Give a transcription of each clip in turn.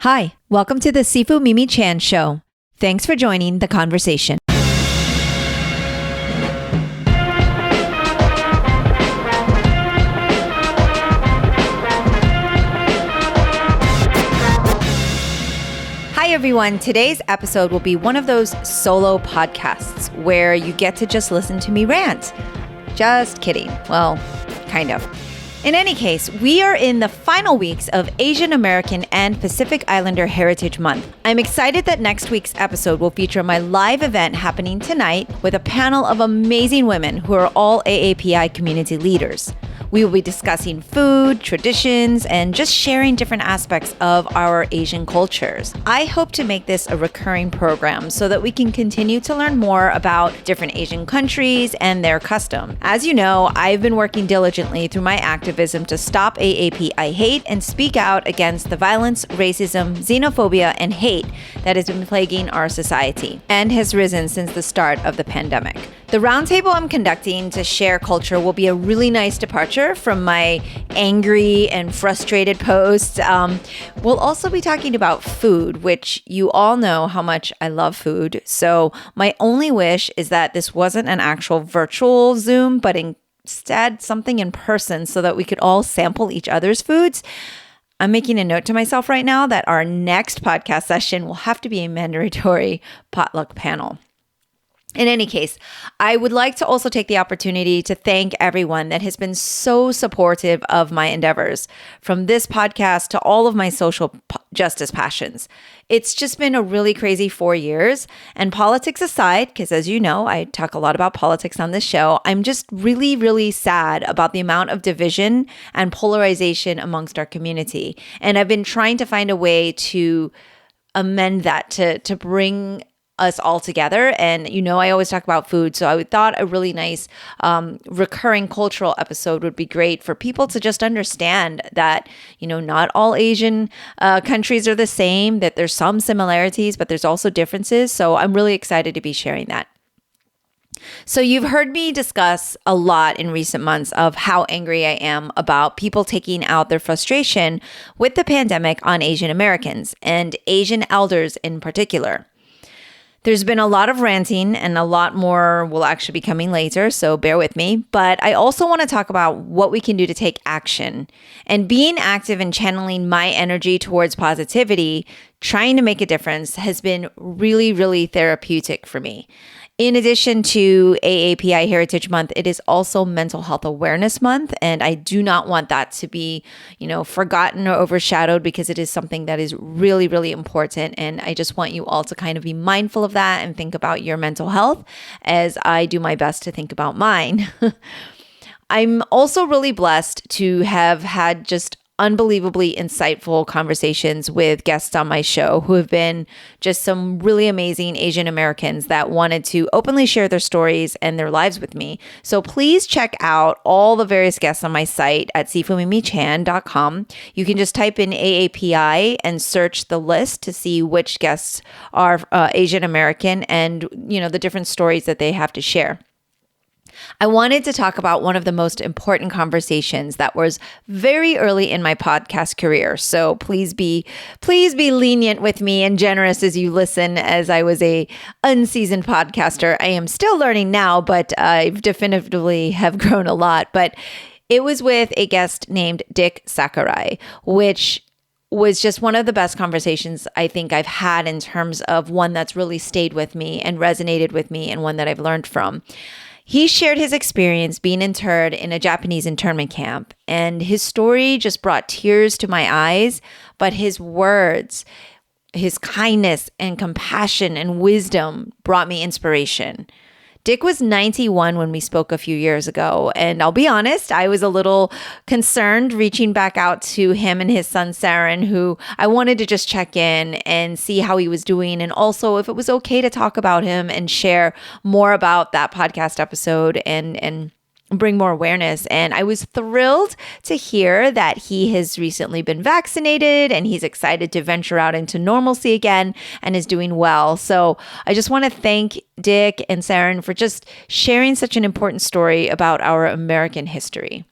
Hi, welcome to the Sifu Mimi Chan Show. Thanks for joining the conversation. Hi everyone, today's episode will be one of those solo podcasts where you get to just listen to me rant. Just kidding. Well, kind of. In any case, we are in the final weeks of Asian American and Pacific Islander Heritage Month. I'm excited that next week's episode will feature my live event happening tonight with a panel of amazing women who are all AAPI community leaders. We will be discussing food, traditions, and just sharing different aspects of our Asian cultures. I hope to make this a recurring program so that we can continue to learn more about different Asian countries and their custom. As you know, I've been working diligently through my activism to stop AAPI hate and speak out against the violence, racism, xenophobia, and hate that has been plaguing our society and has risen since the start of the pandemic. The roundtable I'm conducting to share culture will be a really nice departure from my angry and frustrated posts. We'll also be talking about food, which you all know how much I love food. So my only wish is that this wasn't an actual virtual Zoom, but instead something in person so that we could all sample each other's foods. I'm making a note to myself right now that our next podcast session will have to be a mandatory potluck panel. In any case, I would like to also take the opportunity to thank everyone that has been so supportive of my endeavors, from this podcast to all of my social justice passions. It's just been a really crazy 4 years, and politics aside, because as you know, I talk a lot about politics on this show, I'm just really, really sad about the amount of division and polarization amongst our community. And I've been trying to find a way to amend that, to bring us all together. And you know, I always talk about food. So I thought a really nice recurring cultural episode would be great for people to just understand that, you know, not all Asian countries are the same, that there's some similarities, but there's also differences. So I'm really excited to be sharing that. So you've heard me discuss a lot in recent months of how angry I am about people taking out their frustration with the pandemic on Asian Americans and Asian elders in particular. There's been a lot of ranting and a lot more will actually be coming later, so bear with me. But I also want to talk about what we can do to take action. And being active and channeling my energy towards positivity, trying to make a difference, has been really, really therapeutic for me. In addition to AAPI Heritage Month, it is also Mental Health Awareness Month, and I do not want that to be, forgotten or overshadowed because it is something that is really, really important, and I just want you all to kind of be mindful of that and think about your mental health as I do my best to think about mine. I'm also really blessed to have had just unbelievably insightful conversations with guests on my show who have been just some really amazing Asian Americans that wanted to openly share their stories and their lives with me. So please check out all the various guests on my site at sifumimichan.com. You can just type in AAPI and search the list to see which guests are Asian American and, the different stories that they have to share. I wanted to talk about one of the most important conversations that was very early in my podcast career. So please be lenient with me and generous as you listen, as I was a unseasoned podcaster. I am still learning now, but I've definitively have grown a lot. But it was with a guest named Dick Sakurai, which was just one of the best conversations I think I've had in terms of one that's really stayed with me and resonated with me and one that I've learned from. He shared his experience being interred in a Japanese internment camp, and his story just brought tears to my eyes, but his words, his kindness and compassion and wisdom brought me inspiration. Dick was 91 when we spoke a few years ago, and I'll be honest, I was a little concerned reaching back out to him and his son, Saren, who I wanted to just check in and see how he was doing, and also if it was okay to talk about him and share more about that podcast episode and bring more awareness. And I was thrilled to hear that he has recently been vaccinated and he's excited to venture out into normalcy again and is doing well. So I just want to thank Dick and Saren for just sharing such an important story about our American history.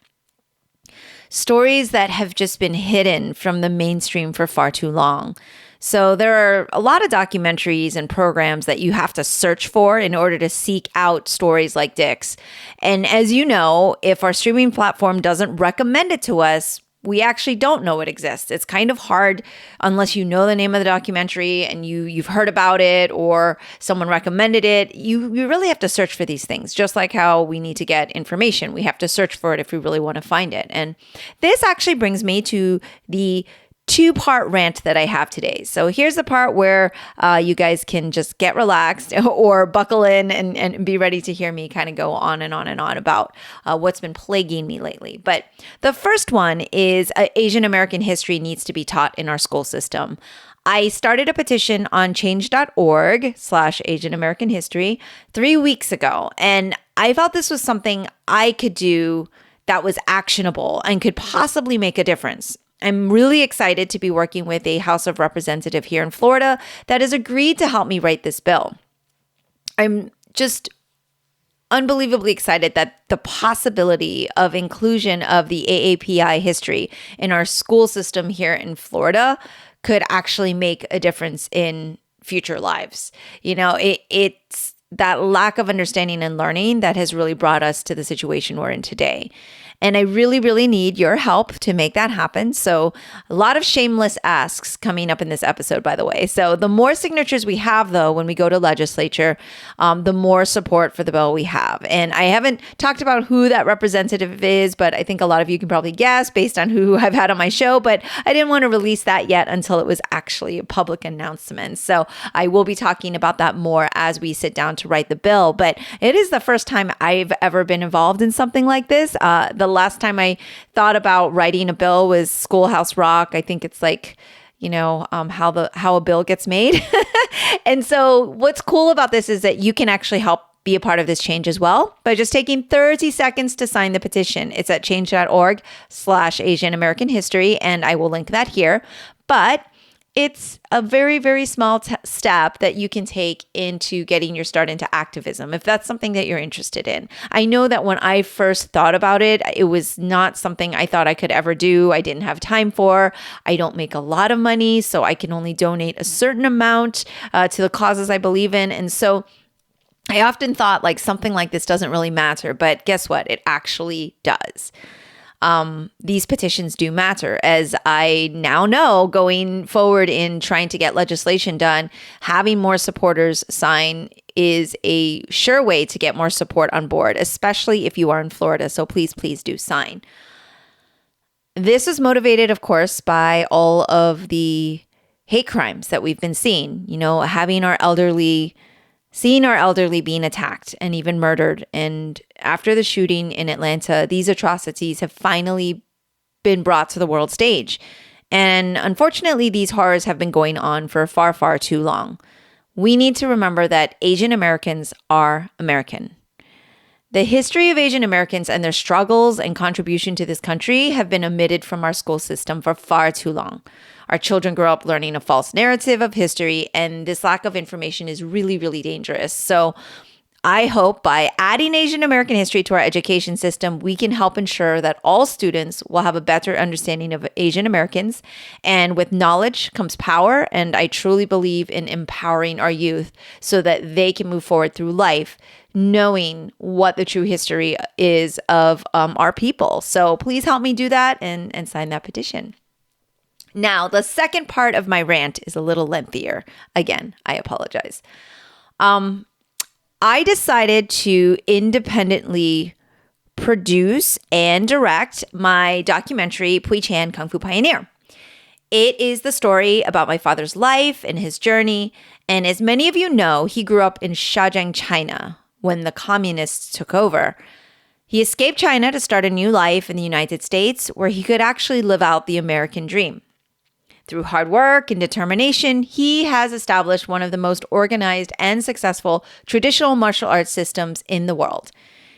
stories that have just been hidden from the mainstream for far too long. So there are a lot of documentaries and programs that you have to search for in order to seek out stories like Dick's. And as you know, if our streaming platform doesn't recommend it to us, we actually don't know it exists. It's kind of hard unless you know the name of the documentary and you've heard about it or someone recommended it. You really have to search for these things, just like how we need to get information. We have to search for it if we really want to find it. And this actually brings me to the two-part rant that I have today. So here's the part where you guys can just get relaxed or buckle in and be ready to hear me kind of go on and on and on about what's been plaguing me lately. But the first one is Asian American history needs to be taught in our school system. I started a petition on change.org/Asian American history 3 weeks ago, and I felt this was something I could do that was actionable and could possibly make a difference. I'm really excited to be working with a House of Representative here in Florida that has agreed to help me write this bill. I'm just unbelievably excited that the possibility of inclusion of the AAPI history in our school system here in Florida could actually make a difference in future lives. You know, it's that lack of understanding and learning that has really brought us to the situation we're in today. And I really, really need your help to make that happen. So a lot of shameless asks coming up in this episode, by the way. So the more signatures we have, though, when we go to legislature, the more support for the bill we have. And I haven't talked about who that representative is, but I think a lot of you can probably guess based on who I've had on my show. But I didn't want to release that yet until it was actually a public announcement. So I will be talking about that more as we sit down to write the bill. But it is the first time I've ever been involved in something like this. The last time I thought about writing a bill was Schoolhouse Rock. I think it's like, you know, how a bill gets made. And so what's cool about this is that you can actually help be a part of this change as well by just taking 30 seconds to sign the petition. It's at change.org/Asian American history, and I will link that here. But it's a very, very small step that you can take into getting your start into activism, if that's something that you're interested in. I know that when I first thought about it, it was not something I thought I could ever do. I didn't have time for. I don't make a lot of money, so I can only donate a certain amount to the causes I believe in. And so I often thought like something like this doesn't really matter, but guess what? It actually does. These petitions do matter. As I now know, going forward in trying to get legislation done, having more supporters sign is a sure way to get more support on board, especially if you are in Florida. So please, please do sign. This is motivated, of course, by all of the hate crimes that we've been seeing, you know, seeing our elderly being attacked and even murdered. And after the shooting in Atlanta, these atrocities have finally been brought to the world stage. And unfortunately, these horrors have been going on for far, far too long. We need to remember that Asian Americans are American. The history of Asian Americans and their struggles and contribution to this country have been omitted from our school system for far too long. Our children grow up learning a false narrative of history, and this lack of information is really, really dangerous. So I hope by adding Asian American history to our education system, we can help ensure that all students will have a better understanding of Asian Americans. And with knowledge comes power, and I truly believe in empowering our youth so that they can move forward through life knowing what the true history is of our people. So please help me do that and sign that petition. Now, the second part of my rant is a little lengthier. Again, I apologize. I decided to independently produce and direct my documentary, Pui Chan, Kung Fu Pioneer. It is the story about my father's life and his journey. And as many of you know, he grew up in Zhejiang, China, when the communists took over. He escaped China to start a new life in the United States, where he could actually live out the American dream. Through hard work and determination, he has established one of the most organized and successful traditional martial arts systems in the world.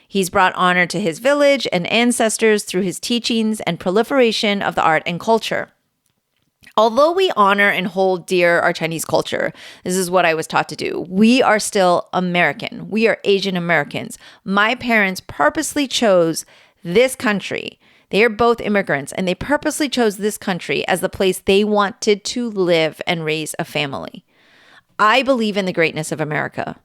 He's brought honor to his village and ancestors through his teachings and proliferation of the art and culture. Although we honor and hold dear our Chinese culture, this is what I was taught to do. We are still American. We are Asian Americans. My parents purposely chose this country, They are both immigrants, and they purposely chose this country as the place they wanted to live and raise a family. I believe in the greatness of America.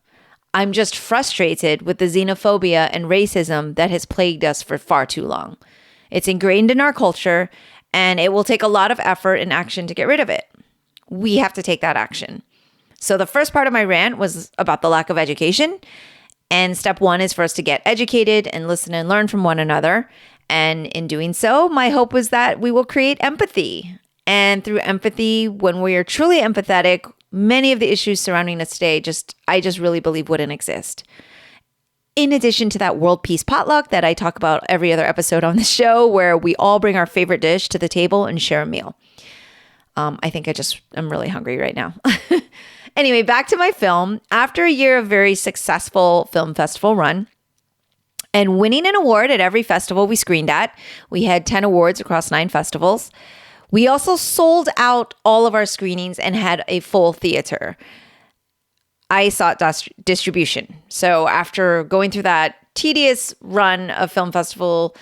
I'm just frustrated with the xenophobia and racism that has plagued us for far too long. It's ingrained in our culture, and it will take a lot of effort and action to get rid of it. We have to take that action. So the first part of my rant was about the lack of education. And step one is for us to get educated and listen and learn from one another. And in doing so, my hope was that we will create empathy. And through empathy, when we are truly empathetic, many of the issues surrounding us today I just really believe wouldn't exist. In addition to that world peace potluck that I talk about every other episode on the show, where we all bring our favorite dish to the table and share a meal. I think I'm really hungry right now. Anyway, back to my film. After a year of very successful film festival run and winning an award at every festival we screened at, we had 10 awards across 9 festivals. We also sold out all of our screenings and had a full theater. I sought distribution. So after going through that tedious run of film festival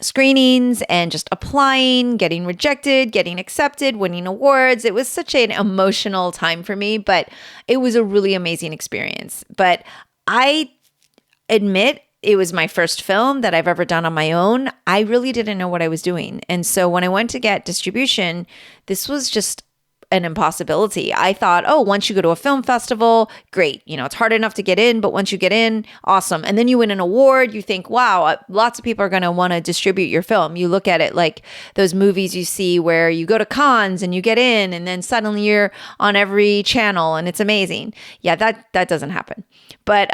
screenings and just applying, getting rejected, getting accepted, winning awards, it was such an emotional time for me, but it was a really amazing experience. But I admit it was my first film that I've ever done on my own. I really didn't know what I was doing. And so when I went to get distribution, this was just an impossibility. I thought, oh, once you go to a film festival, great. It's hard enough to get in, but once you get in, awesome. And then you win an award, you think, wow, lots of people are going to want to distribute your film. You look at it like those movies you see where you go to cons and you get in and then suddenly you're on every channel and it's amazing. Yeah, that doesn't happen. But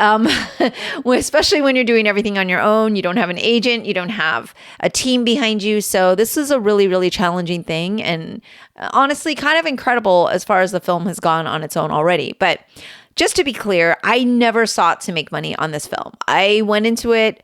especially when you're doing everything on your own, you don't have an agent, you don't have a team behind you. So this is a really, really challenging thing. And honestly, kind of incredible as far as the film has gone on its own already. But just to be clear, I never sought to make money on this film. I went into it.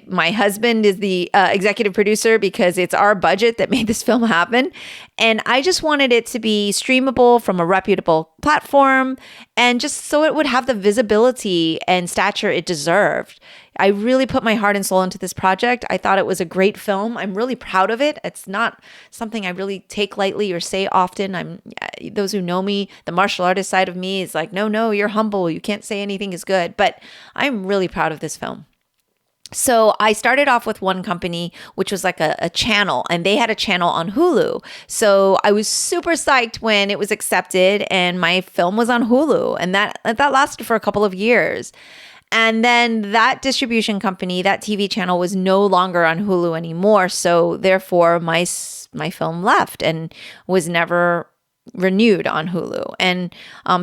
My husband is the executive producer because it's our budget that made this film happen. And I just wanted it to be streamable from a reputable platform and just so it would have the visibility and stature it deserved. I really put my heart and soul into this project. I thought it was a great film. I'm really proud of it. It's not something I really take lightly or say often. Those who know me, the martial artist side of me is like, no, you're humble. You can't say anything is good. But I'm really proud of this film. So I started off with one company, which was like a channel, and they had a channel on Hulu. So I was super psyched when it was accepted and my film was on Hulu, and that lasted for a couple of years. And then that distribution company, that TV channel was no longer on Hulu anymore. So therefore my film left and was never renewed on Hulu. And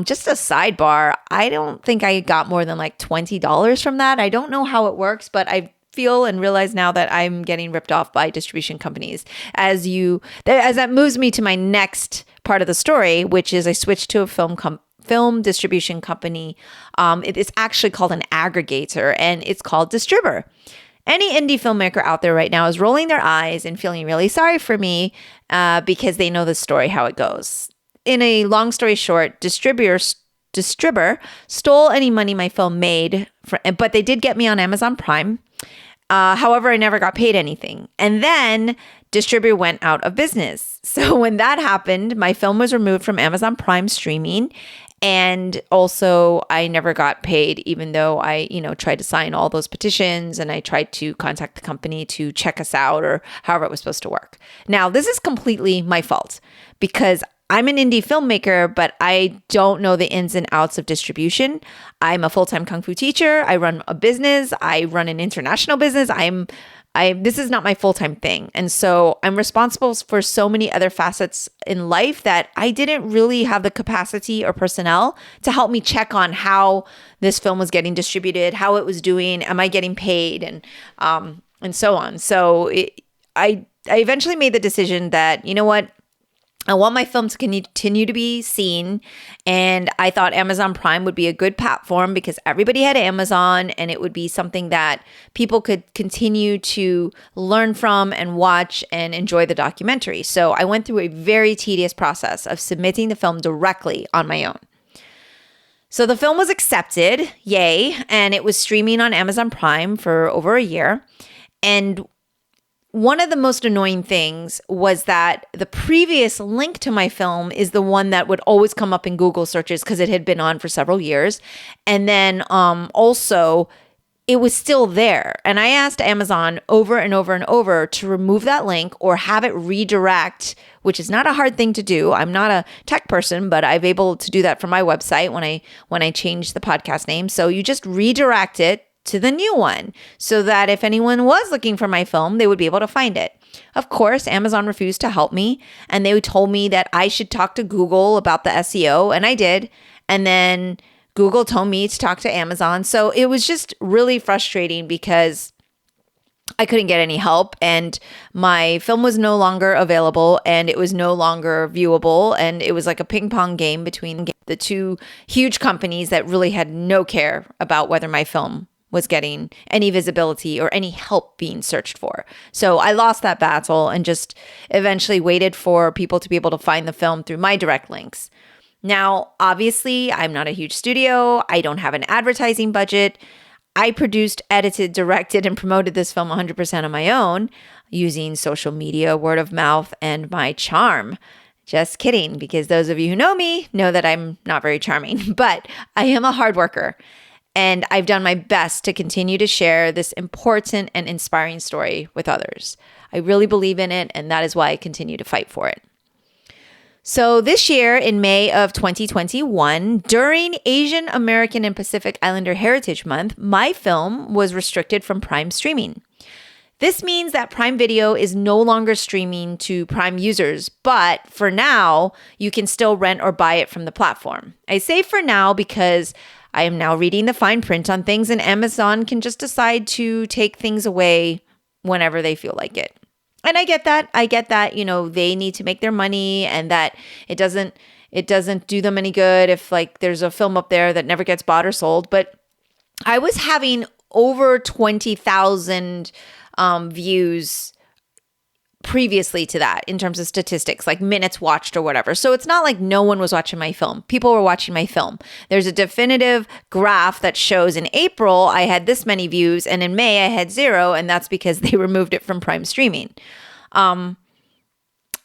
just a sidebar, I don't think I got more than like $20 from that. I don't know how it works, but I feel and realize now that I'm getting ripped off by distribution companies. As that moves me to my next part of the story, which is I switched to a film distribution company. It is actually called an aggregator, and it's called Distributor. Any indie filmmaker out there right now is rolling their eyes and feeling really sorry for me because they know the story, how it goes. In a long story short, Distributor stole any money my film made, but they did get me on Amazon Prime. However, I never got paid anything. And then Distributor went out of business. So when that happened, my film was removed from Amazon Prime streaming. And also I never got paid, even though I, tried to sign all those petitions and I tried to contact the company to check us out or however it was supposed to work. Now, this is completely my fault because I'm an indie filmmaker, but I don't know the ins and outs of distribution. I'm a full-time Kung Fu teacher. I run a business. I run an international business. This is not my full-time thing. And so I'm responsible for so many other facets in life that I didn't really have the capacity or personnel to help me check on how this film was getting distributed, how it was doing, am I getting paid, and so on. So I eventually made the decision that, you know what? I want my film to continue to be seen, and I thought Amazon Prime would be a good platform because everybody had Amazon, and it would be something that people could continue to learn from and watch and enjoy the documentary. So I went through a very tedious process of submitting the film directly on my own. So the film was accepted, yay, and it was streaming on Amazon Prime for over a year. And one of the most annoying things was that the previous link to my film is the one that would always come up in Google searches because it had been on for several years. And then also, it was still there. And I asked Amazon over and over and over to remove that link or have it redirect, which is not a hard thing to do. I'm not a tech person, but I've able to do that for my website when I changed the podcast name. So you just redirect it to the new one so that if anyone was looking for my film, they would be able to find it. Of course, Amazon refused to help me, and they told me that I should talk to Google about the SEO, and I did. And then Google told me to talk to Amazon. So it was just really frustrating because I couldn't get any help, and my film was no longer available, and it was no longer viewable, and it was like a ping pong game between the two huge companies that really had no care about whether my film was getting any visibility or any help being searched for. So I lost that battle and just eventually waited for people to be able to find the film through my direct links. Now, obviously, I'm not a huge studio. I don't have an advertising budget. I produced, edited, directed, and promoted this film 100% on my own using social media, word of mouth, and my charm. Just kidding, because those of you who know me know that I'm not very charming, but I am a hard worker. And I've done my best to continue to share this important and inspiring story with others. I really believe in it, and that is why I continue to fight for it. So this year, in May of 2021, during Asian American and Pacific Islander Heritage Month, my film was restricted from Prime streaming. This means that Prime Video is no longer streaming to Prime users, but for now, you can still rent or buy it from the platform. I say for now because I am now reading the fine print on things, and Amazon can just decide to take things away whenever they feel like it. And I get that. They need to make their money, and that it doesn't do them any good if like there's a film up there that never gets bought or sold. But I was having over 20,000 views previously to that in terms of statistics, like minutes watched or whatever. So it's not like no one was watching my film. People were watching my film. There's a definitive graph that shows in April I had this many views, and in May I had 0, and that's because they removed it from Prime streaming.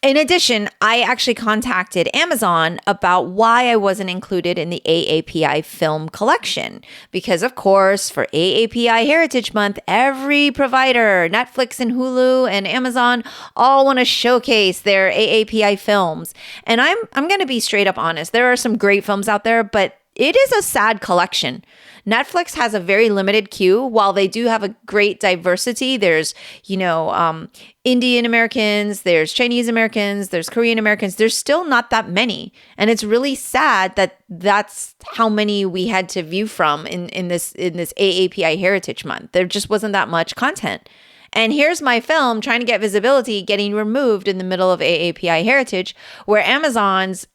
In addition, I actually contacted Amazon about why I wasn't included in the AAPI film collection. Because, of course, for AAPI Heritage Month, every provider, Netflix and Hulu and Amazon, all want to showcase their AAPI films. And I'm going to be straight up honest. There are some great films out there, but it is a sad collection. Netflix has a very limited queue. While they do have a great diversity, there's, Indian Americans, there's Chinese Americans, there's Korean Americans. There's still not that many. And it's really sad that that's how many we had to view from in this AAPI Heritage Month. There just wasn't that much content. And here's my film trying to get visibility, getting removed in the middle of AAPI Heritage, where Amazon's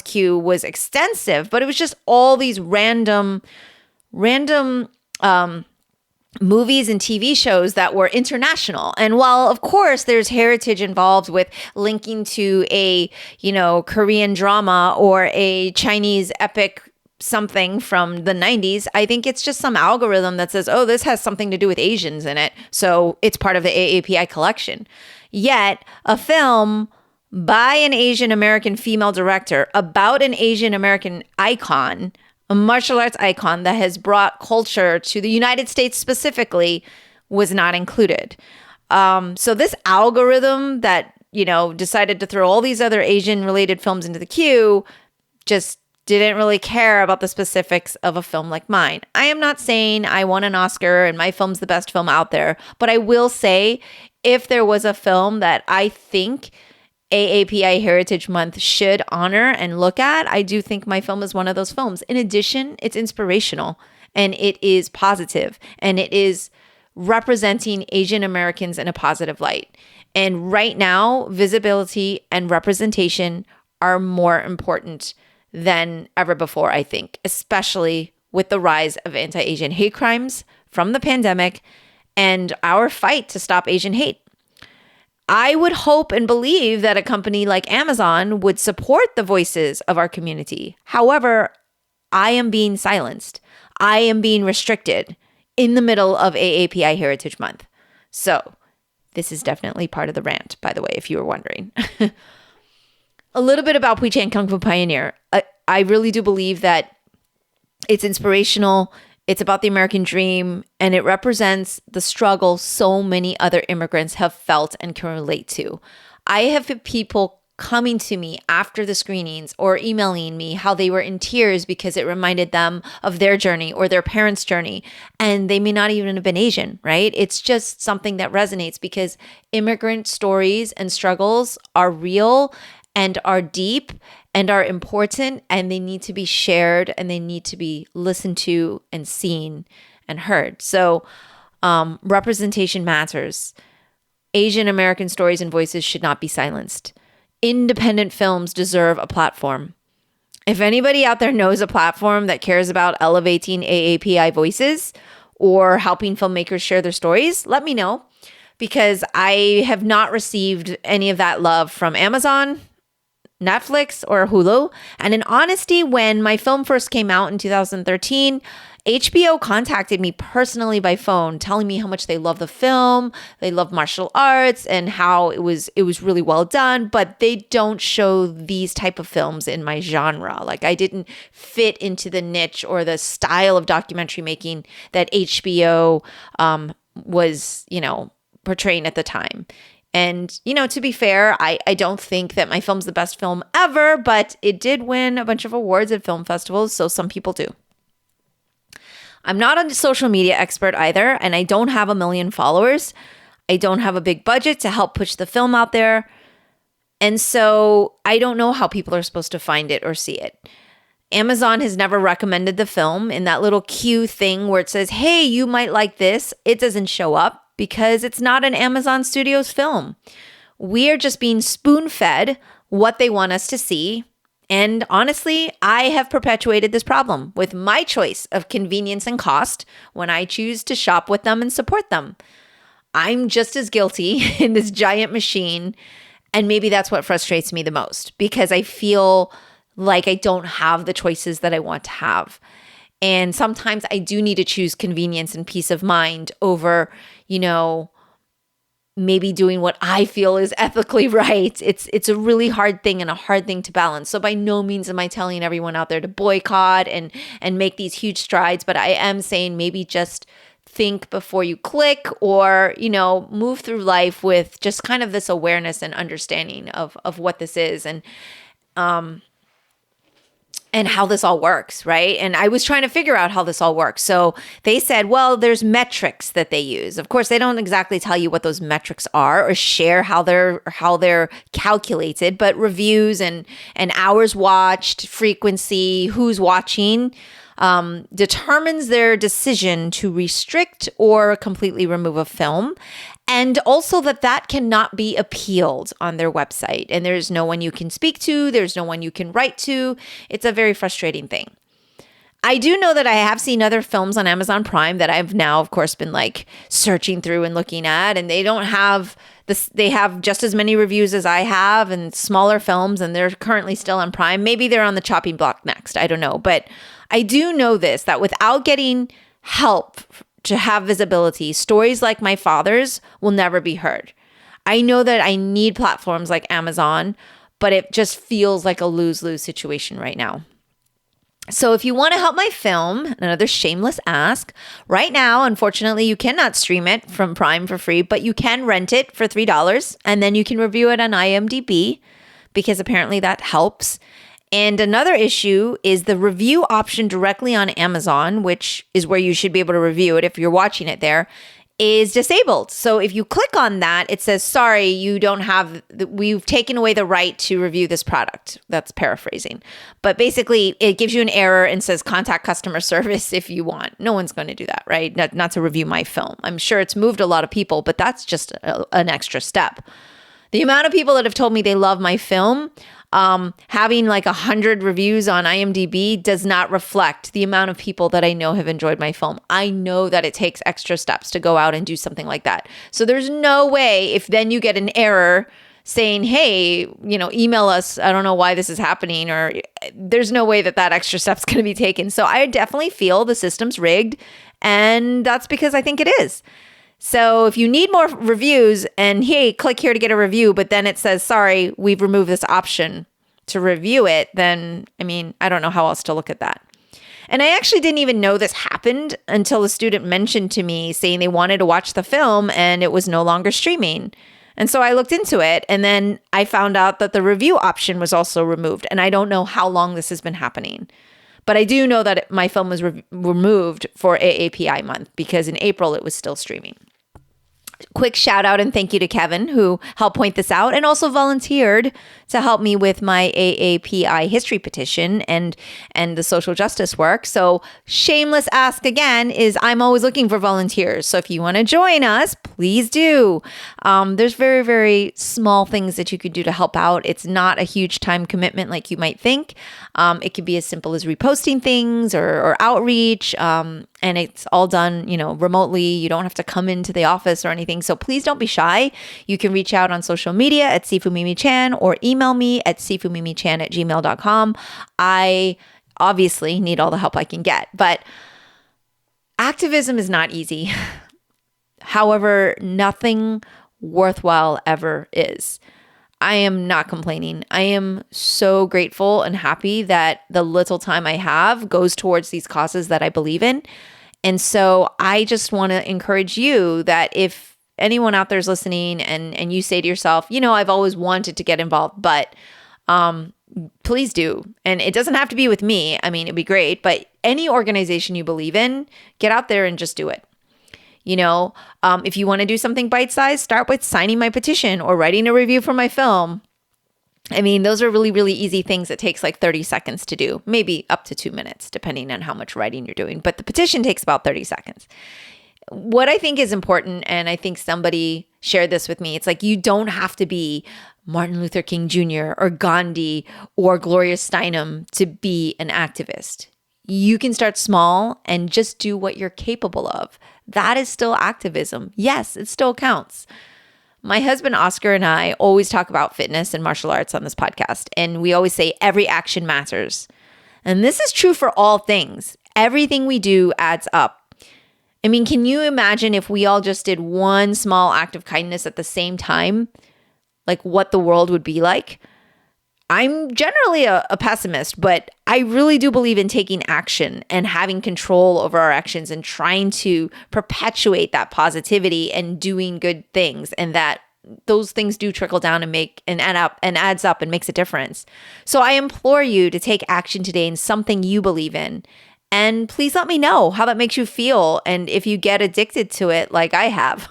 queue was extensive, but it was just all these random movies and TV shows that were international. And while, of course, there's heritage involved with linking to a, Korean drama or a Chinese epic something from the 90s, I think it's just some algorithm that says, oh, this has something to do with Asians in it, so it's part of the AAPI collection. Yet, a film by an Asian American female director about an Asian American icon, a martial arts icon that has brought culture to the United States specifically, was not included. So this algorithm that, decided to throw all these other Asian related films into the queue just didn't really care about the specifics of a film like mine. I am not saying I won an Oscar and my film's the best film out there, but I will say if there was a film that I think AAPI Heritage Month should honor and look at, I do think my film is one of those films. In addition, it's inspirational and it is positive and it is representing Asian Americans in a positive light. And right now, visibility and representation are more important than ever before, I think, especially with the rise of anti-Asian hate crimes from the pandemic and our fight to stop Asian hate. I would hope and believe that a company like Amazon would support the voices of our community. However, I am being silenced. I am being restricted in the middle of AAPI Heritage Month. So This is definitely part of the rant, by the way, if you were wondering. A little bit about Pui Chan Kung Fu Pioneer. I really do believe that it's inspirational. It's about the American dream, and it represents the struggle so many other immigrants have felt and can relate to. I have had people coming to me after the screenings or emailing me how they were in tears because it reminded them of their journey or their parents' journey. And they may not even have been Asian, right? It's just something that resonates because immigrant stories and struggles are real and are deep and are important, and they need to be shared and they need to be listened to and seen and heard. So representation matters. Asian American stories and voices should not be silenced. Independent films deserve a platform. If anybody out there knows a platform that cares about elevating AAPI voices or helping filmmakers share their stories, let me know, because I have not received any of that love from Amazon, Netflix, or Hulu. And in honesty, when my film first came out in 2013, HBO contacted me personally by phone, telling me how much they love the film, they love martial arts, and how it was really well done. But they don't show these type of films in my genre. Like, I didn't fit into the niche or the style of documentary making that HBO was, portraying at the time. And, to be fair, I don't think that my film's the best film ever, but it did win a bunch of awards at film festivals, so some people do. I'm not a social media expert either, and I don't have 1 million followers. I don't have a big budget to help push the film out there. And so I don't know how people are supposed to find it or see it. Amazon has never recommended the film. In that little queue thing where it says, hey, you might like this, it doesn't show up because it's not an Amazon Studios film. We are just being spoon-fed what they want us to see. And honestly, I have perpetuated this problem with my choice of convenience and cost when I choose to shop with them and support them. I'm just as guilty in this giant machine. And maybe that's what frustrates me the most, because I feel like I don't have the choices that I want to have. And sometimes I do need to choose convenience and peace of mind over, maybe doing what I feel is ethically right. It's a really hard thing and a hard thing to balance. So by no means am I telling everyone out there to boycott and make these huge strides, but I am saying maybe just think before you click, or, move through life with just kind of this awareness and understanding of what this is and how this all works, right? And I was trying to figure out how this all works. So they said, well, there's metrics that they use. Of course, they don't exactly tell you what those metrics are or share how they're calculated, but reviews and hours watched, frequency, who's watching, determines their decision to restrict or completely remove a film. And also that cannot be appealed on their website. And there's no one you can speak to. There's no one you can write to. It's a very frustrating thing. I do know that I have seen other films on Amazon Prime that I've now, of course, been searching through and looking at. And they don't have this. They have just as many reviews as I have and smaller films. And they're currently still on Prime. Maybe they're on the chopping block next. I don't know. But I do know this, that without getting help to have visibility, stories like my father's will never be heard. I know that I need platforms like Amazon, but it just feels like a lose-lose situation right now. So if you want to help my film, another shameless ask, right now, unfortunately, you cannot stream it from Prime for free, but you can rent it for $3, and then you can review it on IMDb, because apparently that helps. And another issue is the review option directly on Amazon, which is where you should be able to review it if you're watching it there, is disabled. So if you click on that, it says, sorry, we've taken away the right to review this product. That's paraphrasing. But basically, it gives you an error and says, contact customer service if you want. No one's going to do that, right? Not to review my film. I'm sure it's moved a lot of people, but that's just an extra step. The amount of people that have told me they love my film, having 100 reviews on IMDb does not reflect the amount of people that I know have enjoyed my film. I know that it takes extra steps to go out and do something like that. So there's no way, if then you get an error saying, hey, email us, I don't know why this is happening, or there's no way that extra step's going to be taken. So I definitely feel the system's rigged, and that's because I think it is. So if you need more reviews and hey, click here to get a review, but then it says, sorry, we've removed this option to review it, then, I don't know how else to look at that. And I actually didn't even know this happened until a student mentioned to me saying they wanted to watch the film and it was no longer streaming. And so I looked into it, and then I found out that the review option was also removed. And I don't know how long this has been happening. But I do know that my film was removed for AAPI month because in April it was still streaming. Quick shout out and thank you to Kevin, who helped point this out and also volunteered to help me with my AAPI history petition and the social justice work. So shameless ask again is I'm always looking for volunteers. So if you want to join us, please do. There's very, very small things that you could do to help out. It's not a huge time commitment like you might think. It could be as simple as reposting things or outreach. And it's all done, remotely. You don't have to come into the office or anything. So please don't be shy. You can reach out on social media at Sifumimi-chan or email me at sifumimi-chan@gmail.com. I obviously need all the help I can get, but activism is not easy. However, nothing worthwhile ever is. I am not complaining. I am so grateful and happy that the little time I have goes towards these causes that I believe in. And so I just want to encourage you that if anyone out there is listening and you say to yourself, I've always wanted to get involved, but please do. And it doesn't have to be with me. It'd be great, but any organization you believe in, get out there and just do it. If you want to do something bite-sized, start with signing my petition or writing a review for my film. Those are really, really easy things that takes like 30 seconds to do, maybe up to 2 minutes, depending on how much writing you're doing. But the petition takes about 30 seconds. What I think is important, and I think somebody shared this with me, it's like you don't have to be Martin Luther King Jr. or Gandhi or Gloria Steinem to be an activist. You can start small and just do what you're capable of. That is still activism. Yes, it still counts. My husband, Oscar, and I always talk about fitness and martial arts on this podcast. And we always say every action matters. And this is true for all things. Everything we do adds up. Can you imagine if we all just did one small act of kindness at the same time? Like what the world would be like? I'm generally a pessimist, but I really do believe in taking action and having control over our actions and trying to perpetuate that positivity and doing good things, and that those things do trickle down and adds up and makes a difference. So I implore you to take action today in something you believe in. And please let me know how that makes you feel and if you get addicted to it like I have.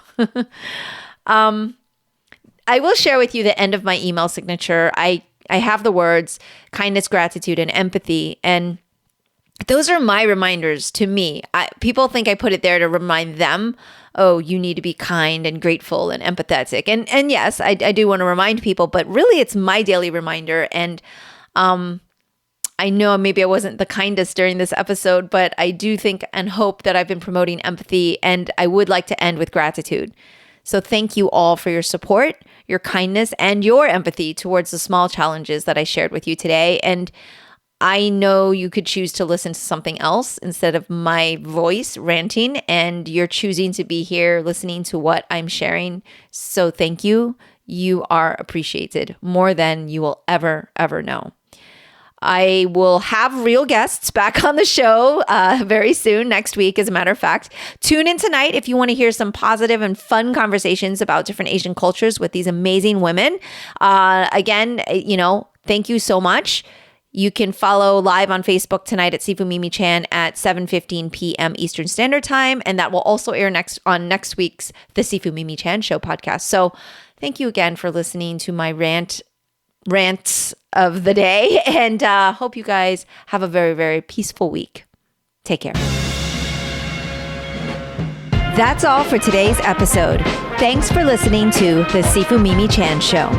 I will share with you the end of my email signature. I have the words kindness, gratitude, and empathy. And those are my reminders to me. People think I put it there to remind them, oh, you need to be kind and grateful and empathetic. And yes, I do want to remind people, but really it's my daily reminder. And I know maybe I wasn't the kindest during this episode, but I do think and hope that I've been promoting empathy, and I would like to end with gratitude. So thank you all for your support, your kindness, and your empathy towards the small challenges that I shared with you today. And I know you could choose to listen to something else instead of my voice ranting, and you're choosing to be here listening to what I'm sharing. So thank you. You are appreciated more than you will ever know. I will have real guests back on the show very soon, next week, as a matter of fact. Tune in tonight if you want to hear some positive and fun conversations about different Asian cultures with these amazing women. Again, thank you so much. You can follow live on Facebook tonight at Sifumimi-chan at 7:15 p.m. Eastern Standard Time, and that will also air on next week's The Sifumimi-chan Show podcast. So thank you again for listening to my rants of the day, and hope you guys have a very, very peaceful week. Take care. That's all for today's episode. Thanks for listening to The Sifumimi-chan Show.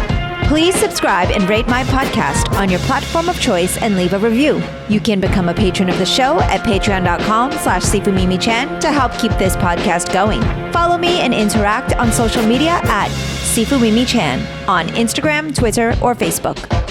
Please subscribe and rate my podcast on your platform of choice and leave a review. You can become a patron of the show at patreon.com/Sifumimi-chan to help keep this podcast going. Follow me and interact on social media at Sifumimi-chan on Instagram, Twitter, or Facebook.